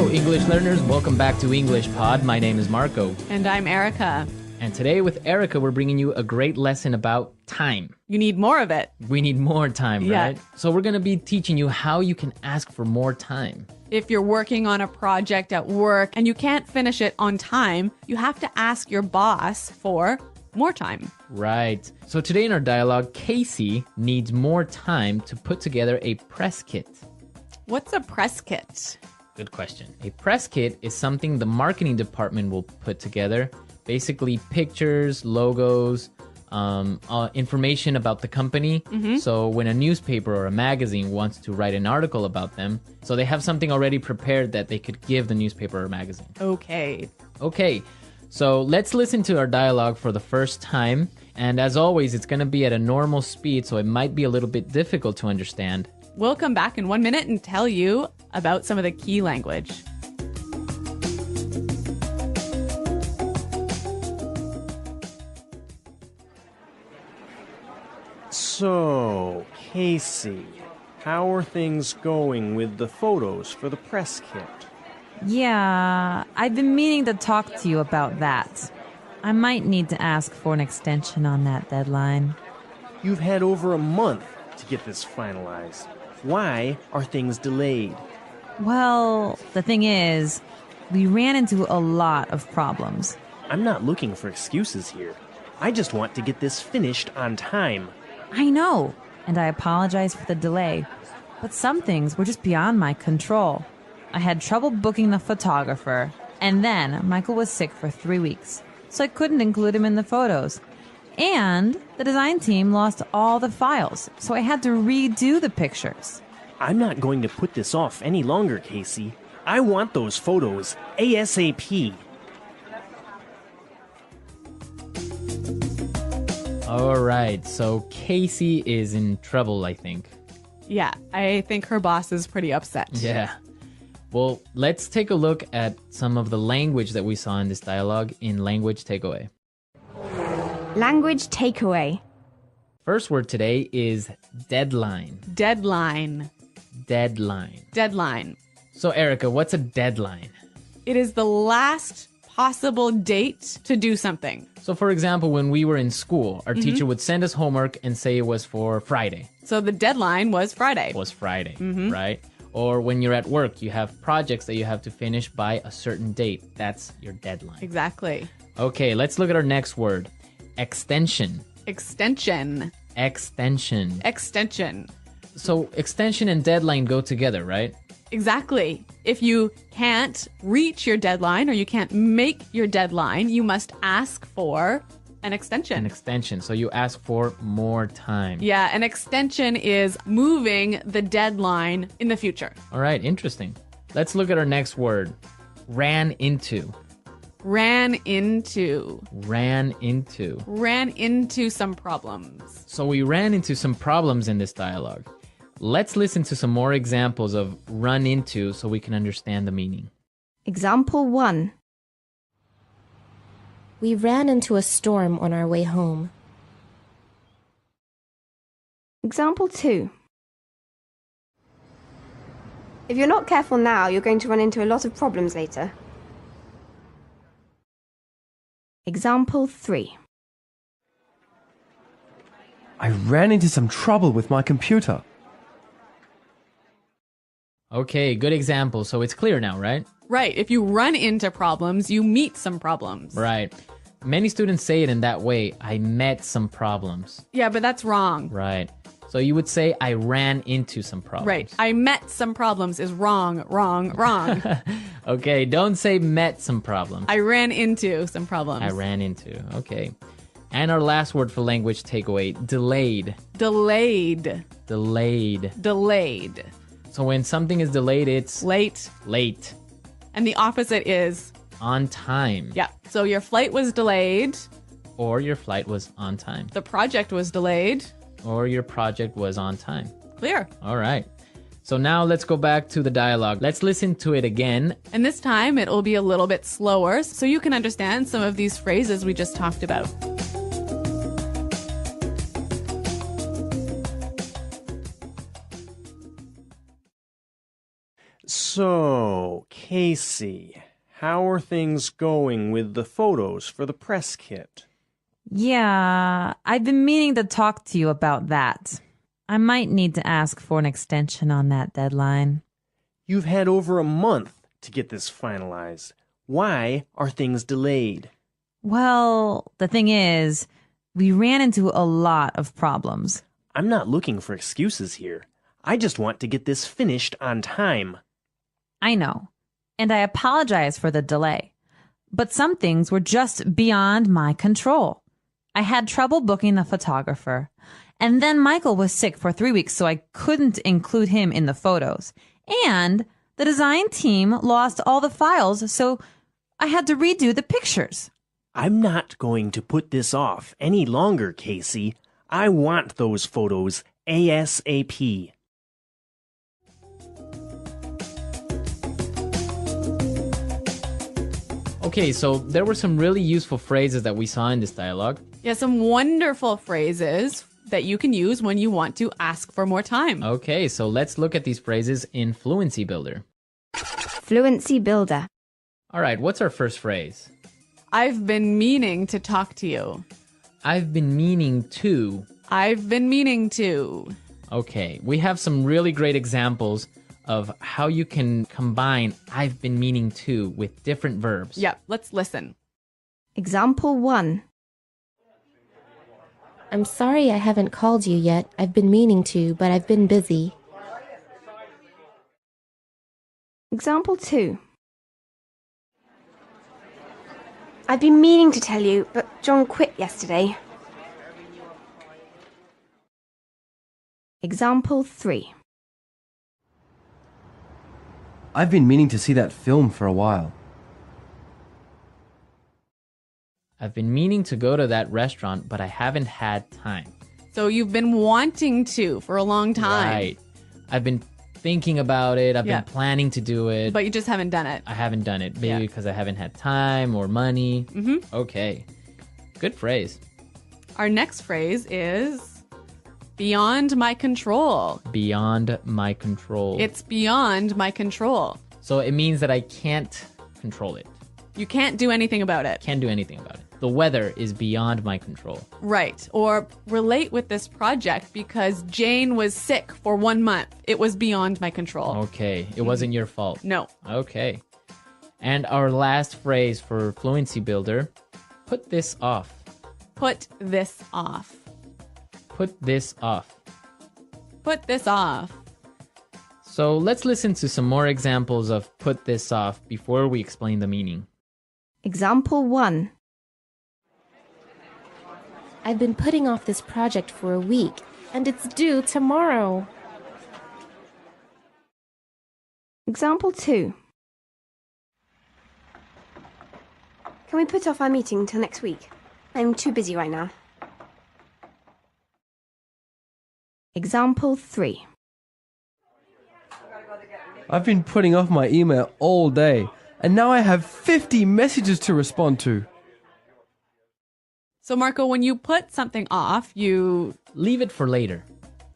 Hello, English learners. Welcome back to English Pod. My name is Marco. And I'm Erica. And today with Erica, we're bringing you a great lesson about time. You need more of it. We need more time, right? So we're going to be teaching you how you can ask for more time. If you're working on a project at work and you can't finish it on time, you have to ask your boss for more time. Right. So today in our dialogue, Casey needs more time to put together a press kit. What's a press kit? Good question. A press kit is something the marketing department will put together. Basically pictures, logos, information about the company. So when a newspaper or a magazine wants to write an article about them, so they have something already prepared that they could give the newspaper or magazine. Okay. So let's listen to our dialogue for the first time. And as always, it's going to be at a normal speed, so it might be a little bit difficult to understand. We'll come back in 1 minute and tell you about some of the key language. So, Casey, how are things going with the photos for the press kit? Yeah, I've been meaning to talk to you about that. I might need to ask for an extension on that deadline. You've had over a month to get this finalized. Why are things delayed? Well, the thing is, we ran into a lot of problems. I'm not looking for excuses here. I just want to get this finished on time. I know, and I apologize for the delay, but some things were just beyond my control. I had trouble booking the photographer, and then Michael was sick for 3 weeks, so I couldn't include him in the photos. And the design team lost all the files, so I had to redo the pictures. I'm not going to put this off any longer, Casey. I want those photos ASAP. All right, so Casey is in trouble, I think. Yeah, I think her boss is pretty upset. Yeah. Well, let's take a look at some of the language that we saw in this dialogue in Language Takeaway. Language takeaway. First word today is deadline. Deadline. Deadline. So, Erica, what's a deadline? It is the last possible date to do something. So, for example, when we were in school, our teacher would send us homework and say it was for Friday. So the deadline was Friday. Right? Or when you're at work, you have projects that you have to finish by a certain date. That's your deadline. Exactly. Okay, let's look at our next word. Extension. Extension. So extension and deadline go together, right? Exactly. If you can't reach your deadline or you can't make your deadline, you must ask for an extension. So you ask for more time. Yeah, an extension is moving the deadline in the future. All right, interesting. Let's look at our next word. Ran into. Ran into some problems. So we ran into some problems in this dialogue. Let's listen to some more examples of run into so we can understand the meaning. Example 1. We ran into a storm on our way home. Example 2. If you're not careful now, you're going to run into a lot of problems later. Example 3. I ran into some trouble with my computer. Okay, good example. So it's clear now, right? Right. If you run into problems, you meet some problems. Right. Many students say it in that way. I met some problems. Yeah, but that's wrong. Right. So you would say I ran into some problems. Right. I met some problems is wrong. Okay, don't say met some problems. I ran into some problems. Okay. And our last word for language takeaway, delayed. Delayed. So when something is delayed, it's late. And the opposite is on time. Yeah. So your flight was delayed. Or your flight was on time. The project was delayed. Or your project was on time. Clear. All right. So now let's go back to the dialogue. Let's listen to it again. And this time it will be a little bit slower so you can understand some of these phrases we just talked about. So, Casey, how are things going with the photos for the press kit? Yeah, I've been meaning to talk to you about that. I might need to ask for an extension on that deadline. You've had over a month to get this finalized. Why are things delayed? Well, the thing is, we ran into a lot of problems. I'm not looking for excuses here. I just want to get this finished on time. I know, and I apologize for the delay. But some things were just beyond my control. I had trouble booking the photographer. And then Michael was sick for 3 weeks, so I couldn't include him in the photos. And the design team lost all the files, so I had to redo the pictures. I'm not going to put this off any longer, Casey. I want those photos ASAP. Okay, so there were some really useful phrases that we saw in this dialogue. Yeah, some wonderful phrases that you can use when you want to ask for more time. Okay, so let's look at these phrases in Fluency Builder. Fluency Builder. All right, what's our first phrase? I've been meaning to talk to you. I've been meaning to. I've been meaning to. Okay, we have some really great examples of how you can combine I've been meaning to with different verbs. Yeah, let's listen. Example 1. I'm sorry I haven't called you yet. I've been meaning to, but I've been busy. Example 2. I've been meaning to tell you, but John quit yesterday. Example 3. I've been meaning to see that film for a while. I've been meaning to go to that restaurant, but I haven't had time. So you've been wanting to for a long time. Right. I've been thinking about it. I've been planning to do it. But you just haven't done it. I haven't done it. Maybe because I haven't had time or money. Mm-hmm. Okay. Good phrase. Our next phrase is beyond my control. Beyond my control. It's beyond my control. So it means that I can't control it. You can't do anything about it. Can't do anything about it. The weather is beyond my control. Right. Or relate with this project because Jane was sick for 1 month. It was beyond my control. Okay. It wasn't your fault. No. Okay. And our last phrase for Fluency Builder, put this off. Put this off. Put this off. Put this off. So let's listen to some more examples of put this off before we explain the meaning. Example 1. I've been putting off this project for a week, and it's due tomorrow. Example 2. Can we put off our meeting till next week? I'm too busy right now. Example 3. I've been putting off my email all day, and now I have 50 messages to respond to. So, Marco, when you put something off, you leave it for later.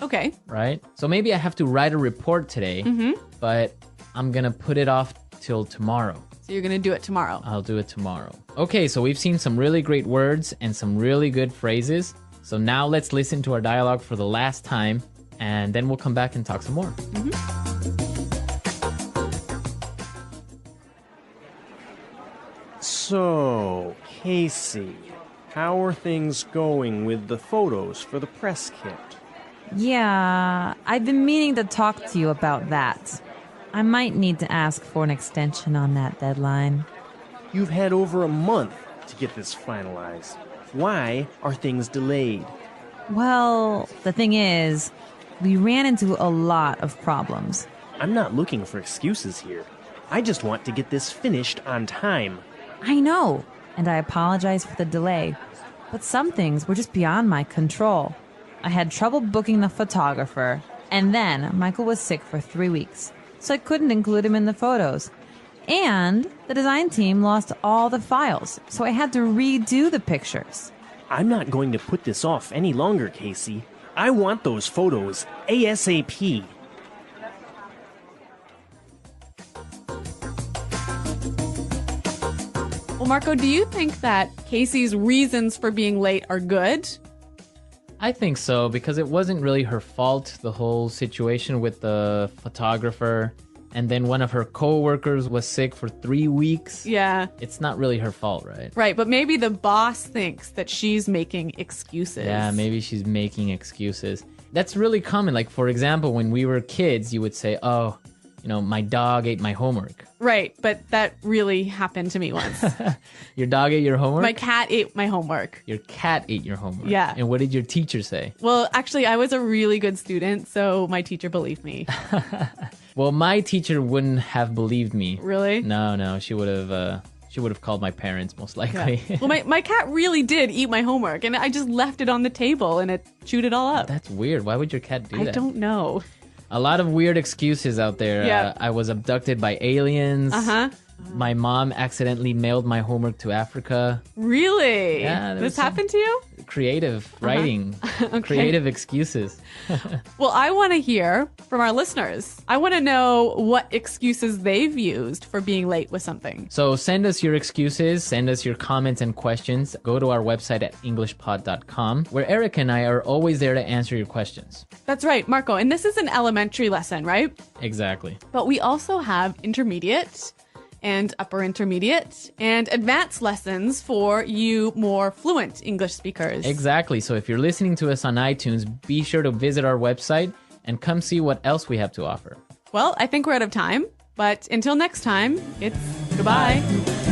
Okay. Right? So maybe I have to write a report today, but I'm going to put it off till tomorrow. So you're going to do it tomorrow. I'll do it tomorrow. Okay, so we've seen some really great words and some really good phrases. So now let's listen to our dialogue for the last time, and then we'll come back and talk some more. So, Casey, how are things going with the photos for the press kit? Yeah, I've been meaning to talk to you about that. I might need to ask for an extension on that deadline. You've had over a month to get this finalized. Why are things delayed? Well, the thing is, we ran into a lot of problems. I'm not looking for excuses here. I just want to get this finished on time. I know, and I apologize for the delay. But some things were just beyond my control. I had trouble booking the photographer, and then Michael was sick for 3 weeks, so I couldn't include him in the photos. And the design team lost all the files, so I had to redo the pictures. I'm not going to put this off any longer, Casey. I want those photos ASAP. Well, Marco, do you think that Casey's reasons for being late are good? I think so, because it wasn't really her fault, the whole situation with the photographer. And then one of her coworkers was sick for 3 weeks. Yeah. It's not really her fault, right? Right, but maybe the boss thinks that she's making excuses. Yeah, maybe she's making excuses. That's really common. Like, for example, when we were kids, you would say, oh, my dog ate my homework. Right, but that really happened to me once. Your dog ate your homework? My cat ate my homework. Your cat ate your homework? Yeah. And what did your teacher say? Well, actually, I was a really good student, so my teacher believed me. Well, my teacher wouldn't have believed me. Really? No. She would have called my parents, most likely. Yeah. Well, my cat really did eat my homework, and I just left it on the table, and it chewed it all up. That's weird. Why would your cat do that? I don't know. A lot of weird excuses out there. Yeah. I was abducted by aliens. Uh-huh. My mom accidentally mailed my homework to Africa. Really? Yeah. This happened to you? Creative writing. Okay. Creative excuses. Well, I want to hear from our listeners. I want to know what excuses they've used for being late with something. So send us your excuses, send us your comments and questions. Go to our website at englishpod.com, where Eric and I are always there to answer your questions. That's right, Marco. And this is an elementary lesson, right? Exactly. But we also have intermediate and upper intermediate and advanced lessons for you more fluent English speakers. Exactly. So if you're listening to us on iTunes, be sure to visit our website and come see what else we have to offer. Well, I think we're out of time, but until next time, it's goodbye. Bye.